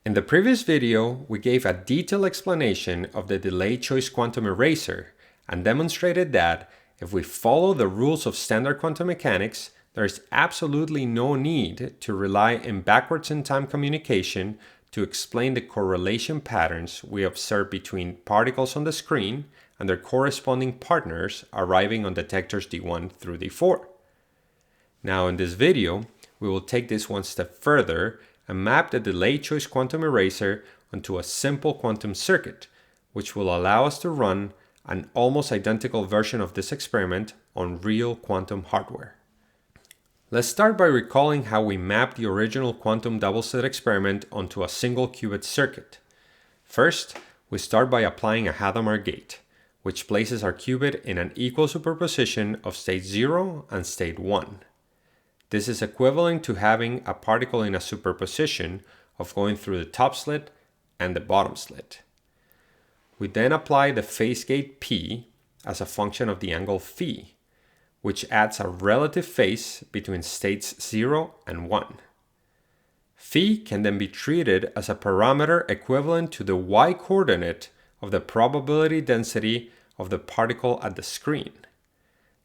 In the previous video, we gave a detailed explanation of the delay choice quantum eraser and demonstrated that if we follow the rules of standard quantum mechanics, there is absolutely no need to rely in backwards in time communication to explain the correlation patterns we observe between particles on the screen and their corresponding partners arriving on detectors D1 through D4. Now in this video, we will take this one step further and map the delay choice quantum eraser onto a simple quantum circuit, which will allow us to run an almost identical version of this experiment on real quantum hardware. Let's start by recalling how we mapped the original quantum double-slit experiment onto a single qubit circuit. First, we start by applying a Hadamard gate, which places our qubit in an equal superposition of state 0 and state 1. This is equivalent to having a particle in a superposition of going through the top slit and the bottom slit. We then apply the phase gate P as a function of the angle phi, which adds a relative phase between states 0 and 1. Phi can then be treated as a parameter equivalent to the y-coordinate of the probability density of the particle at the screen.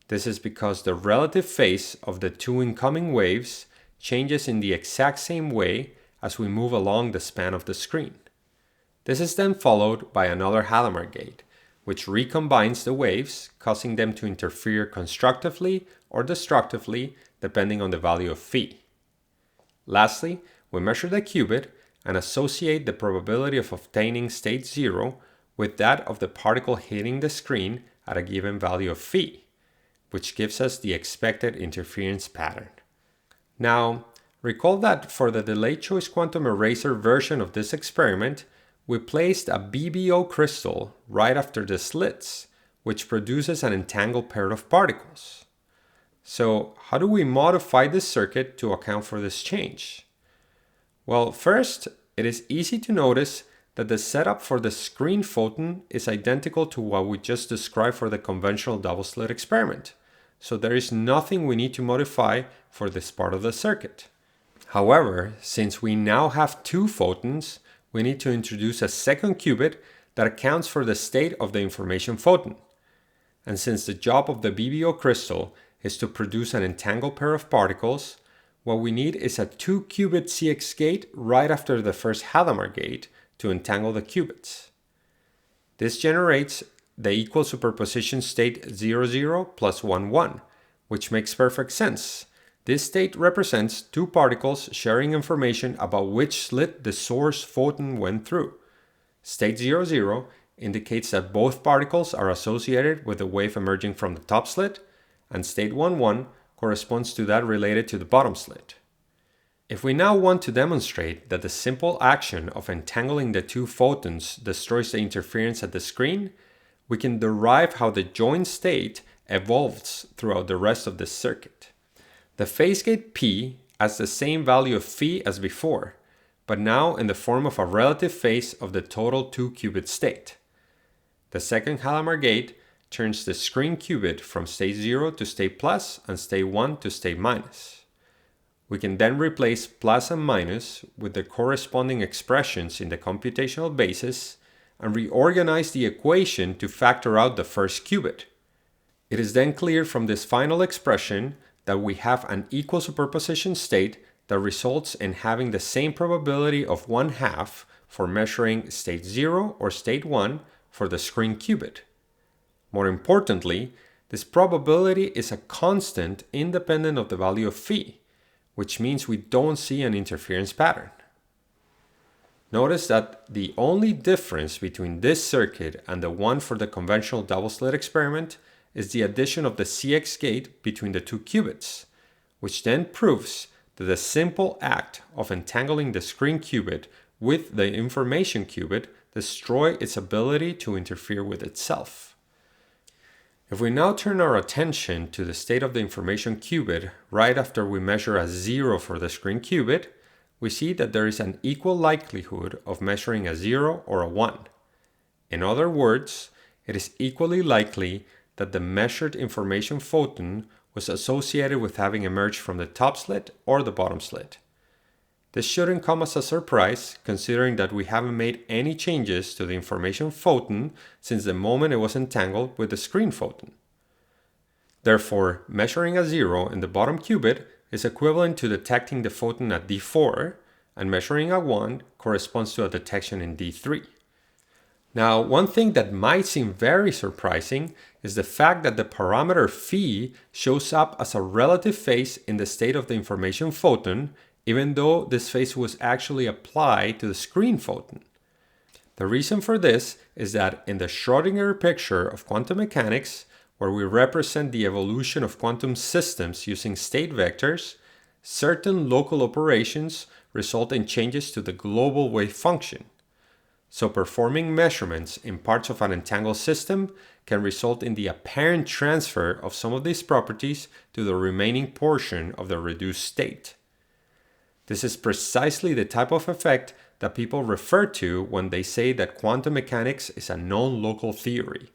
This is because the relative phase of the two incoming waves changes in the exact same way as we move along the span of the screen. This is then followed by another Hadamard gate, which recombines the waves, causing them to interfere constructively or destructively depending on the value of phi. Lastly, we measure the qubit and associate the probability of obtaining state 0 with that of the particle hitting the screen at a given value of phi, which gives us the expected interference pattern. Now, recall that for the delay choice quantum eraser version of this experiment, we placed a BBO crystal right after the slits, which produces an entangled pair of particles. So, how do we modify this circuit to account for this change? Well, first, it is easy to notice that the setup for the screen photon is identical to what we just described for the conventional double-slit experiment. So there is nothing we need to modify for this part of the circuit. However, since we now have two photons, we need to introduce a second qubit that accounts for the state of the information photon. And since the job of the BBO crystal is to produce an entangled pair of particles, what we need is a 2-qubit CX gate right after the first Hadamard gate to entangle the qubits. This generates the equal superposition state 00 plus 11, which makes perfect sense. This state represents two particles sharing information about which slit the source photon went through. State 00 indicates that both particles are associated with the wave emerging from the top slit, and state 11 corresponds to that related to the bottom slit. If we now want to demonstrate that the simple action of entangling the two photons destroys the interference at the screen, we can derive how the joint state evolves throughout the rest of the circuit. The phase gate P has the same value of phi as before, but now in the form of a relative phase of the total 2-qubit state. The second Hadamard gate turns the screen qubit from state 0 to state plus and state 1 to state minus. We can then replace plus and minus with the corresponding expressions in the computational basis and reorganize the equation to factor out the first qubit. It is then clear from this final expression that we have an equal superposition state that results in having the same probability of 1/2 for measuring state 0 or state 1 for the screen qubit. More importantly, this probability is a constant independent of the value of phi, which means we don't see an interference pattern. Notice that the only difference between this circuit and the one for the conventional double-slit experiment is the addition of the CX gate between the two qubits, which then proves that the simple act of entangling the screen qubit with the information qubit destroys its ability to interfere with itself. If we now turn our attention to the state of the information qubit right after we measure a 0 for the screen qubit, we see that there is an equal likelihood of measuring a 0 or a 1. In other words, it is equally likely that the measured information photon was associated with having emerged from the top slit or the bottom slit. This shouldn't come as a surprise, considering that we haven't made any changes to the information photon since the moment it was entangled with the screen photon. Therefore, measuring a 0 in the bottom qubit is equivalent to detecting the photon at D4, and measuring a 1 corresponds to a detection in D3. Now, one thing that might seem very surprising is the fact that the parameter phi shows up as a relative phase in the state of the information photon, even though this phase was actually applied to the screen photon. The reason for this is that in the Schrödinger picture of quantum mechanics, where we represent the evolution of quantum systems using state vectors, certain local operations result in changes to the global wave function. So performing measurements in parts of an entangled system can result in the apparent transfer of some of these properties to the remaining portion of the reduced state. This is precisely the type of effect that people refer to when they say that quantum mechanics is a non-local theory.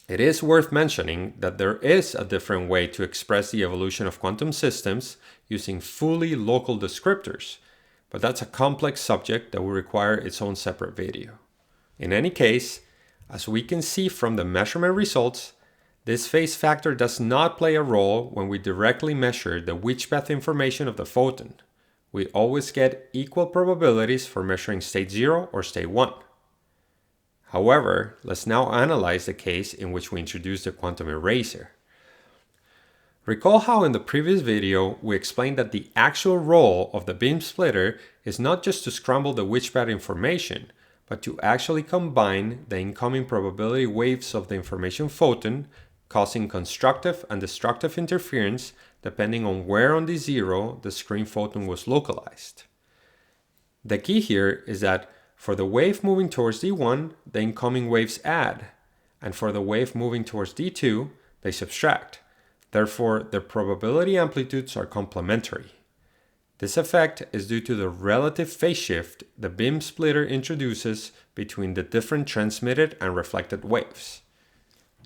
It is worth mentioning that there is a different way to express the evolution of quantum systems using fully local descriptors, but that's a complex subject that will require its own separate video. In any case, as we can see from the measurement results, this phase factor does not play a role when we directly measure the Witch path information of the photon. We always get equal probabilities for measuring state 0 or state 1. However, let's now analyze the case in which we introduce the quantum eraser. Recall how in the previous video we explained that the actual role of the beam splitter is not just to scramble the Witch path information, but to actually combine the incoming probability waves of the information photon, causing constructive and destructive interference depending on where on D0 the screen photon was localized. The key here is that for the wave moving towards D1, the incoming waves add, and for the wave moving towards D2, they subtract. Therefore, the probability amplitudes are complementary. This effect is due to the relative phase shift the beam splitter introduces between the different transmitted and reflected waves.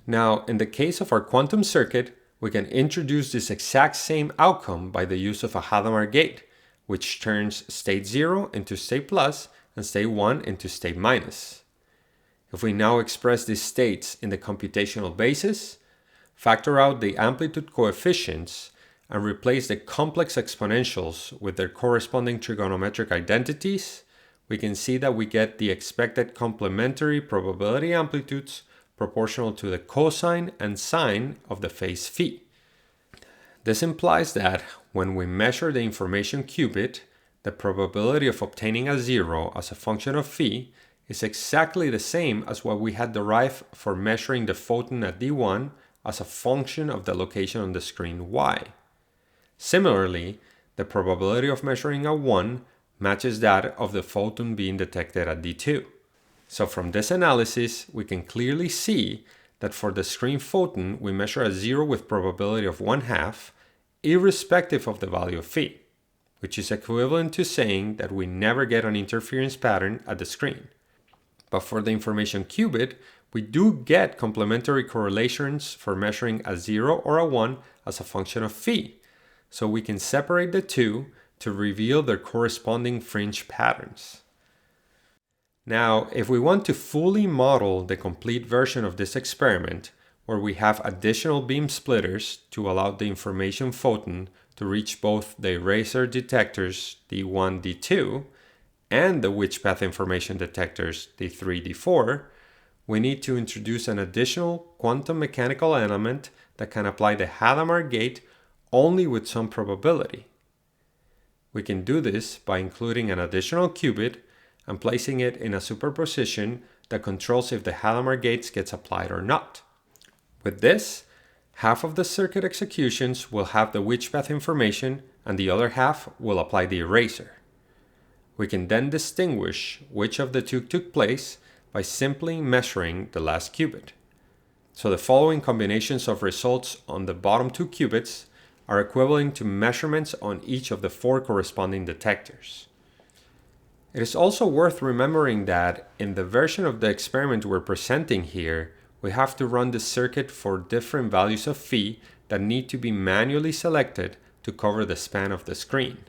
Now, in the case of our quantum circuit, we can introduce this exact same outcome by the use of a Hadamard gate, which turns state 0 into state plus and state 1 into state minus. If we now express these states in the computational basis, factor out the amplitude coefficients, and replace the complex exponentials with their corresponding trigonometric identities, we can see that we get the expected complementary probability amplitudes proportional to the cosine and sine of the phase phi. This implies that when we measure the information qubit, the probability of obtaining a 0 as a function of phi is exactly the same as what we had derived for measuring the photon at D1 as a function of the location on the screen y. Similarly, the probability of measuring a 1 matches that of the photon being detected at D2. So from this analysis, we can clearly see that for the screen photon, we measure a 0 with probability of 1/2, irrespective of the value of phi, which is equivalent to saying that we never get an interference pattern at the screen. But for the information qubit, we do get complementary correlations for measuring a 0 or a 1 as a function of phi, so we can separate the two to reveal their corresponding fringe patterns. Now, if we want to fully model the complete version of this experiment, where we have additional beam splitters to allow the information photon to reach both the eraser detectors D1, D2, and the Witch path information detectors D3, D4, we need to introduce an additional quantum mechanical element that can apply the Hadamard gate only with some probability. We can do this by including an additional qubit and placing it in a superposition that controls if the Hadamard gate gets applied or not. With this, half of the circuit executions will have the Witch path information and the other half will apply the eraser. We can then distinguish which of the two took place by simply measuring the last qubit. So the following combinations of results on the bottom two qubits are equivalent to measurements on each of the 4 corresponding detectors. It is also worth remembering that in the version of the experiment we're presenting here, we have to run the circuit for different values of phi that need to be manually selected to cover the span of the screen.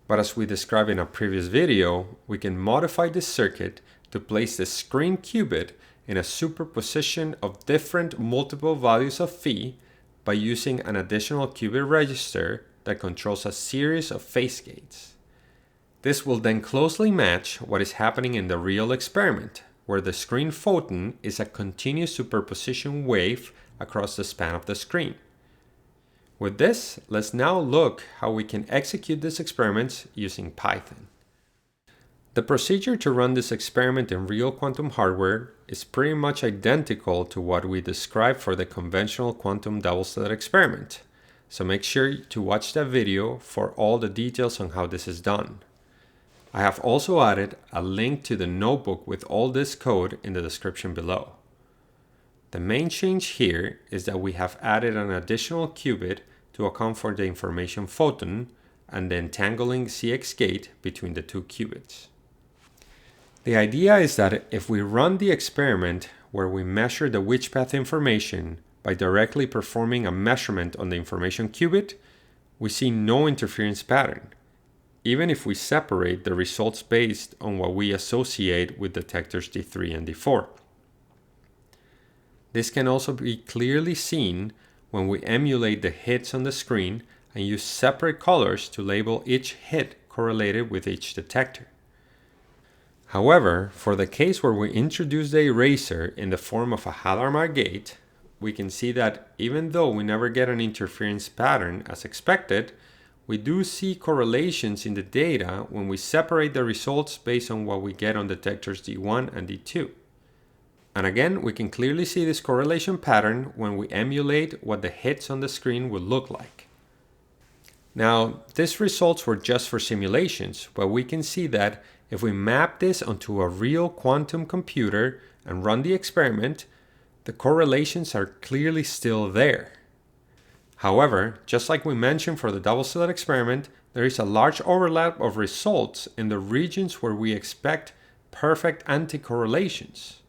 But as we described in a previous video, we can modify this circuit to place the screen qubit in a superposition of different multiple values of phi by using an additional qubit register that controls a series of phase gates. This will then closely match what is happening in the real experiment, where the screen photon is a continuous superposition wave across the span of the screen. With this, let's now look how we can execute these experiments using Python. The procedure to run this experiment in real quantum hardware is pretty much identical to what we described for the conventional quantum double-slit experiment, so make sure to watch that video for all the details on how this is done. I have also added a link to the notebook with all this code in the description below. The main change here is that we have added an additional qubit to account for the information photon and the entangling CX gate between the two qubits. The idea is that if we run the experiment where we measure the witch path information by directly performing a measurement on the information qubit, we see no interference pattern, even if we separate the results based on what we associate with detectors D3 and D4. This can also be clearly seen when we emulate the hits on the screen and use separate colors to label each hit correlated with each detector. However, for the case where we introduce the eraser in the form of a Hadamard gate, we can see that even though we never get an interference pattern as expected, we do see correlations in the data when we separate the results based on what we get on detectors D1 and D2. And again, we can clearly see this correlation pattern when we emulate what the hits on the screen would look like. Now, these results were just for simulations, but we can see that if we map this onto a real quantum computer and run the experiment, the correlations are clearly still there. However, just like we mentioned for the double-slit experiment, there is a large overlap of results in the regions where we expect perfect anti-correlations.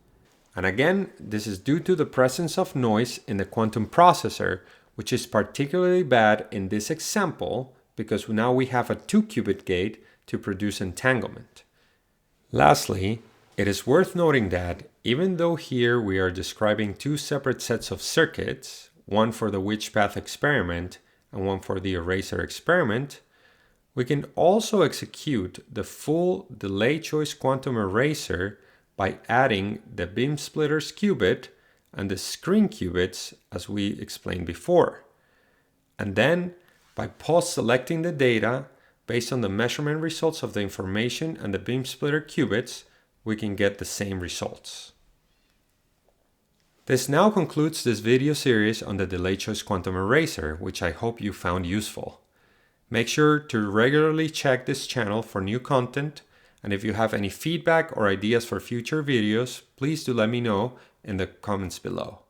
And again, this is due to the presence of noise in the quantum processor, which is particularly bad in this example because now we have a 2-qubit gate to produce entanglement. Lastly, it is worth noting that even though here we are describing two separate sets of circuits, one for the witch path experiment and one for the eraser experiment, we can also execute the full delay choice quantum eraser by adding the beam splitter's qubit and the screen qubits as we explained before. And then by post-selecting the data based on the measurement results of the information and the beam splitter qubits, we can get the same results. This now concludes this video series on the delay choice quantum eraser, which I hope you found useful. Make sure to regularly check this channel for new content, and if you have any feedback or ideas for future videos, please do let me know in the comments below.